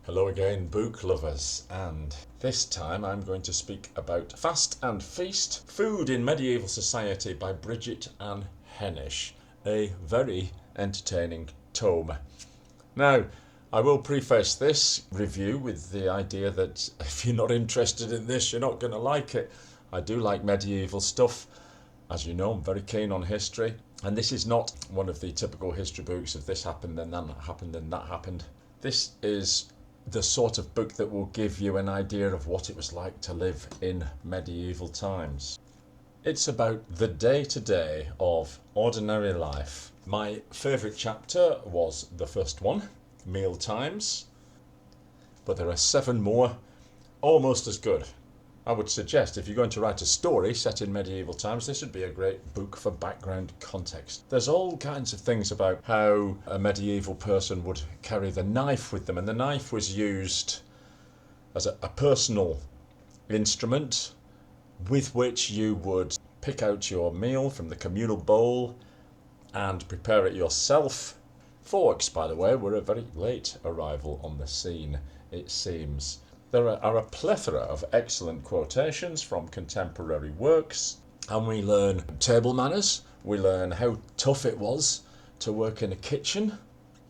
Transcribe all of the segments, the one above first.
Hello again, book lovers, and this time I'm going to speak about Fast and Feast, Food in Medieval Society by Bridget Ann Henisch, a very entertaining tome. Now, I will preface this review with the idea that if you're not interested in this, you're not going to like it. I do like medieval stuff. As you know, I'm very keen on history, and this is not one of the typical history books of this happened, then that happened, then that happened. This is the sort of book that will give you an idea of what it was like to live in medieval times. It's about the day-to-day of ordinary life. My favourite chapter was the first one, Meal Times, but there are 7 more almost as good. I would suggest if you're going to write a story set in medieval times, this would be a great book for background context. There's all kinds of things about how a medieval person would carry the knife with them, and the knife was used as a personal instrument with which you would pick out your meal from the communal bowl and prepare it yourself. Forks, by the way, were a very late arrival on the scene, it seems. There are a plethora of excellent quotations from contemporary works, and we learn table manners, we learn how tough it was to work in a kitchen.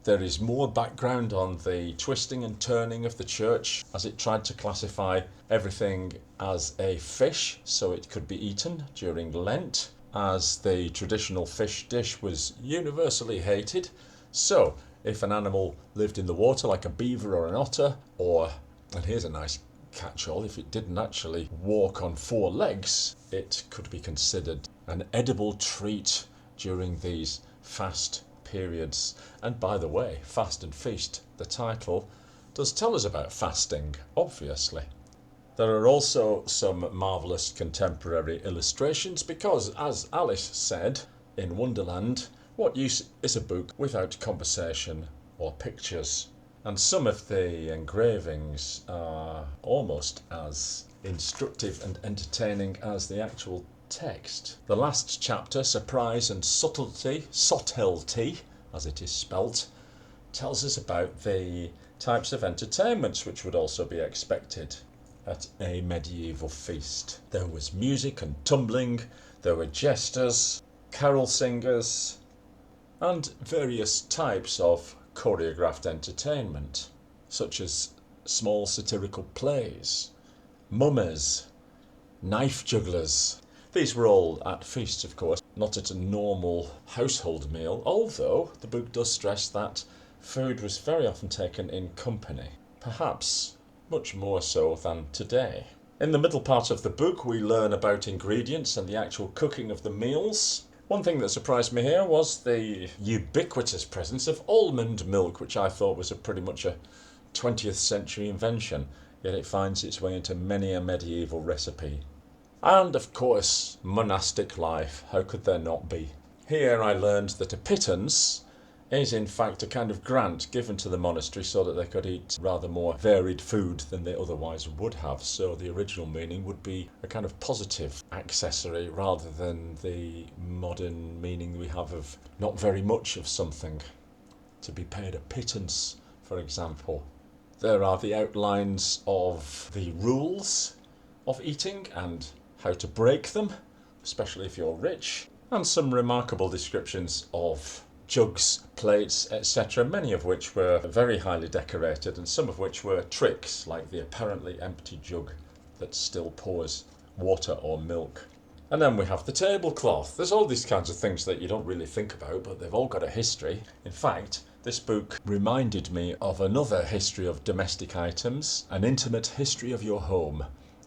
There is more background on the twisting and turning of the church as it tried to classify everything as a fish so it could be eaten during Lent, as the traditional fish dish was universally hated. So if an animal lived in the water like a beaver or an otter, or, and here's a nice catch-all, if it didn't actually walk on 4 legs, it could be considered an edible treat during these fast periods. And by the way, Fast and Feast, the title, does tell us about fasting, obviously. There are also some marvellous contemporary illustrations because, as Alice said in Wonderland, what use is a book without conversation or pictures? And some of the engravings are almost as instructive and entertaining as the actual text. The last chapter, Surprise and Subtlety, as it is spelt, tells us about the types of entertainments which would also be expected at a medieval feast. There was music and tumbling, there were jesters, carol singers, and various types of choreographed entertainment, such as small satirical plays, mummies, knife jugglers. These were all at feasts, of course, not at a normal household meal, although the book does stress that food was very often taken in company, perhaps much more so than today. In the middle part of the book we learn about ingredients and the actual cooking of the meals. One thing that surprised me here was the ubiquitous presence of almond milk, which I thought was pretty much a 20th century invention, yet it finds its way into many a medieval recipe. And of course, monastic life, how could there not be? Here I learned that a pittance is in fact a kind of grant given to the monastery so that they could eat rather more varied food than they otherwise would have. So the original meaning would be a kind of positive accessory rather than the modern meaning we have of not very much of something. To be paid a pittance, for example. There are the outlines of the rules of eating and how to break them, especially if you're rich, and some remarkable descriptions of jugs, plates, etc., many of which were very highly decorated and some of which were tricks, like the apparently empty jug that still pours water or milk. And then we have the tablecloth. There's all these kinds of things that you don't really think about, but they've all got a history. In fact, this book reminded me of another history of domestic items, An Intimate History of Your Home,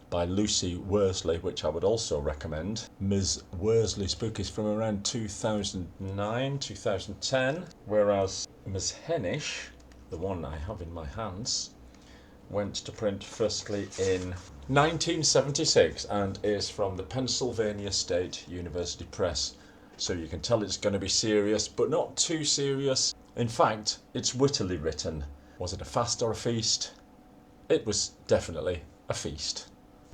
by Lucy Worsley, which I would also recommend. Ms. Worsley's book is from around 2009, 2010, whereas Ms. Henisch, the one I have in my hands, went to print firstly in 1976 and is from the Pennsylvania State University Press. So you can tell it's going to be serious, but not too serious. In fact, it's wittily written. Was it a fast or a feast? It was definitely a feast.